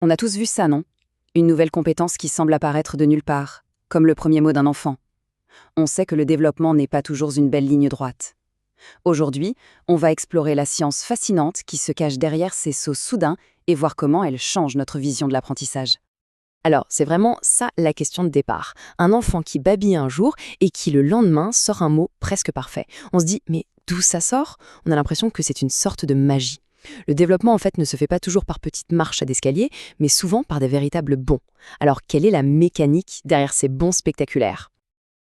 On a tous vu ça, non? Une nouvelle compétence qui semble apparaître de nulle part, comme le premier mot d'un enfant. On sait que le développement n'est pas toujours une belle ligne droite. Aujourd'hui, on va explorer la science fascinante qui se cache derrière ces sauts soudains et voir comment elle change notre vision de l'apprentissage. Alors, c'est vraiment ça la question de départ. Un enfant qui babille un jour et qui le lendemain sort un mot presque parfait. On se dit, mais d'où ça sort? On a l'impression que c'est une sorte de magie. Le développement, en fait, ne se fait pas toujours par petites marches à d'escalier, mais souvent par des véritables bonds. Alors, quelle est la mécanique derrière ces bonds spectaculaires?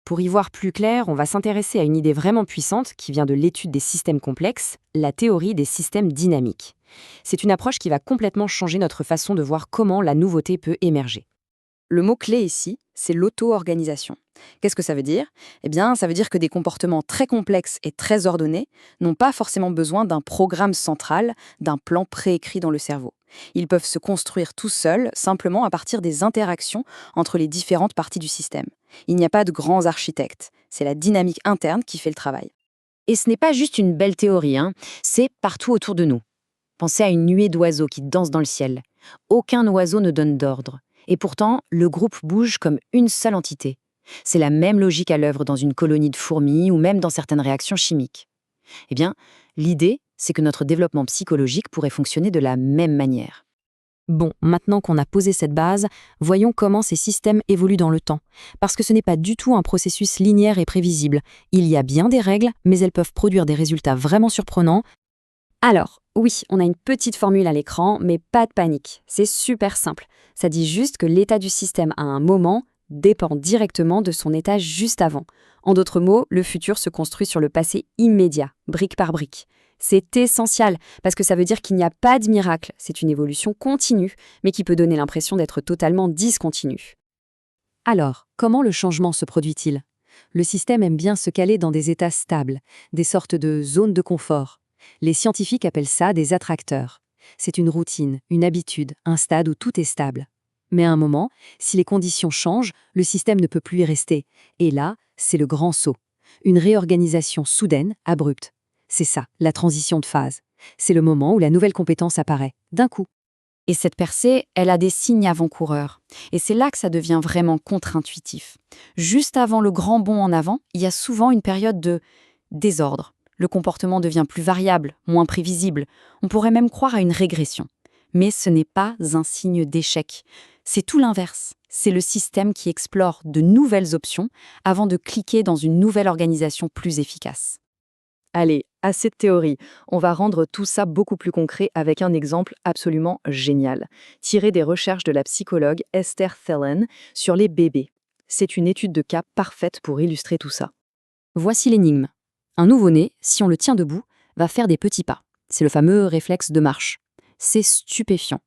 Pour y voir plus clair, on va s'intéresser à une idée vraiment puissante qui vient de l'étude des systèmes complexes, la théorie des systèmes dynamiques. C'est une approche qui va complètement changer notre façon de voir comment la nouveauté peut émerger. Le mot-clé ici, c'est l'auto-organisation. Qu'est-ce que ça veut dire? Eh bien, ça veut dire que des comportements très complexes et très ordonnés n'ont pas forcément besoin d'un programme central, d'un plan préécrit dans le cerveau. Ils peuvent se construire tout seuls, simplement à partir des interactions entre les différentes parties du système. Il n'y a pas de grands architectes, c'est la dynamique interne qui fait le travail. Et ce n'est pas juste une belle théorie, c'est partout autour de nous. Pensez à une nuée d'oiseaux qui dansent dans le ciel. Aucun oiseau ne donne d'ordre. Et pourtant, le groupe bouge comme une seule entité. C'est la même logique à l'œuvre dans une colonie de fourmis ou même dans certaines réactions chimiques. Eh bien, l'idée, c'est que notre développement psychologique pourrait fonctionner de la même manière. Bon, maintenant qu'on a posé cette base, voyons comment ces systèmes évoluent dans le temps. Parce que ce n'est pas du tout un processus linéaire et prévisible. Il y a bien des règles, mais elles peuvent produire des résultats vraiment surprenants. Alors, oui, on a une petite formule à l'écran, mais pas de panique. C'est super simple. Ça dit juste que l'état du système à un moment dépend directement de son état juste avant. En d'autres mots, le futur se construit sur le passé immédiat, brique par brique. C'est essentiel, parce que ça veut dire qu'il n'y a pas de miracle. C'est une évolution continue, mais qui peut donner l'impression d'être totalement discontinue. Alors, comment le changement se produit-il? Le système aime bien se caler dans des états stables, des sortes de zones de confort. Les scientifiques appellent ça des attracteurs. C'est une routine, une habitude, un stade où tout est stable. Mais à un moment, si les conditions changent, le système ne peut plus y rester. Et là, c'est le grand saut. Une réorganisation soudaine, abrupte. C'est ça, la transition de phase. C'est le moment où la nouvelle compétence apparaît, d'un coup. Et cette percée, elle a des signes avant-coureurs. Et c'est là que ça devient vraiment contre-intuitif. Juste avant le grand bond en avant, il y a souvent une période de désordre. Le comportement devient plus variable, moins prévisible. On pourrait même croire à une régression. Mais ce n'est pas un signe d'échec. C'est tout l'inverse. C'est le système qui explore de nouvelles options avant de cliquer dans une nouvelle organisation plus efficace. Allez, assez de théorie. On va rendre tout ça beaucoup plus concret avec un exemple absolument génial, tiré des recherches de la psychologue Esther Thelen sur les bébés. C'est une étude de cas parfaite pour illustrer tout ça. Voici l'énigme. Un nouveau-né, si on le tient debout, va faire des petits pas. C'est le fameux réflexe de marche. C'est stupéfiant.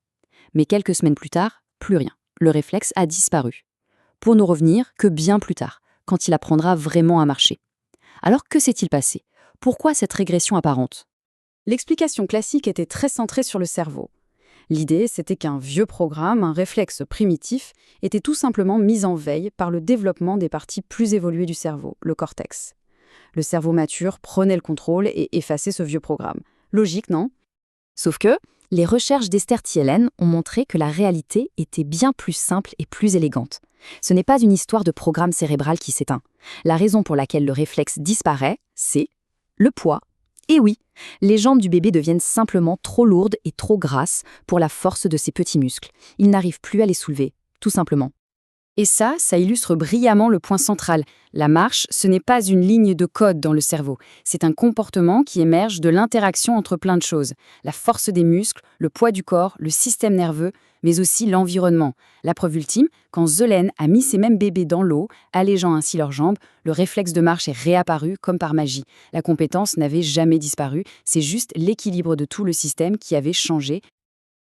Mais quelques semaines plus tard, plus rien. Le réflexe a disparu. Pour ne revenir que bien plus tard, quand il apprendra vraiment à marcher. Alors que s'est-il passé? Pourquoi cette régression apparente? L'explication classique était très centrée sur le cerveau. L'idée, c'était qu'un vieux programme, un réflexe primitif, était tout simplement mis en veille par le développement des parties plus évoluées du cerveau, le cortex. Le cerveau mature prenait le contrôle et effaçait ce vieux programme. Logique, non? Sauf que les recherches d'Esther Thelen ont montré que la réalité était bien plus simple et plus élégante. Ce n'est pas une histoire de programme cérébral qui s'éteint. La raison pour laquelle le réflexe disparaît, c'est le poids. Et oui, les jambes du bébé deviennent simplement trop lourdes et trop grasses pour la force de ses petits muscles. Il n'arrive plus à les soulever, tout simplement. Et ça illustre brillamment le point central. La marche, ce n'est pas une ligne de code dans le cerveau. C'est un comportement qui émerge de l'interaction entre plein de choses. La force des muscles, le poids du corps, le système nerveux, mais aussi l'environnement. La preuve ultime, quand Zelène a mis ces mêmes bébés dans l'eau, allégeant ainsi leurs jambes, le réflexe de marche est réapparu comme par magie. La compétence n'avait jamais disparu, c'est juste l'équilibre de tout le système qui avait changé.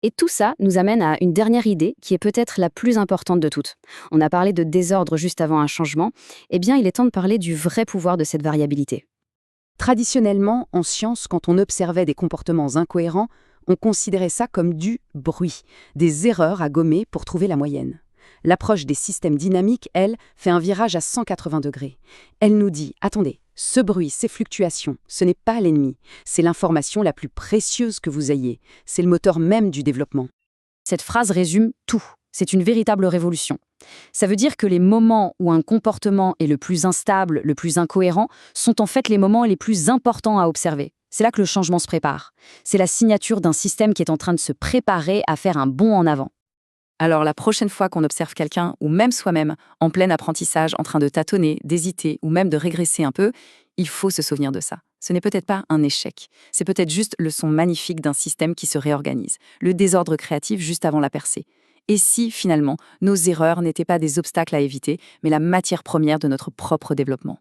Et tout ça nous amène à une dernière idée qui est peut-être la plus importante de toutes. On a parlé de désordre juste avant un changement. Eh bien, il est temps de parler du vrai pouvoir de cette variabilité. Traditionnellement, en science, quand on observait des comportements incohérents, on considérait ça comme du bruit, des erreurs à gommer pour trouver la moyenne. L'approche des systèmes dynamiques, elle, fait un virage à 180 degrés. Elle nous dit, attendez, ce bruit, ces fluctuations, ce n'est pas l'ennemi, c'est l'information la plus précieuse que vous ayez, c'est le moteur même du développement. Cette phrase résume tout. C'est une véritable révolution. Ça veut dire que les moments où un comportement est le plus instable, le plus incohérent, sont en fait les moments les plus importants à observer. C'est là que le changement se prépare. C'est la signature d'un système qui est en train de se préparer à faire un bond en avant. Alors la prochaine fois qu'on observe quelqu'un, ou même soi-même, en plein apprentissage, en train de tâtonner, d'hésiter, ou même de régresser un peu, il faut se souvenir de ça. Ce n'est peut-être pas un échec, c'est peut-être juste le son magnifique d'un système qui se réorganise, le désordre créatif juste avant la percée. Et si, finalement, nos erreurs n'étaient pas des obstacles à éviter, mais la matière première de notre propre développement?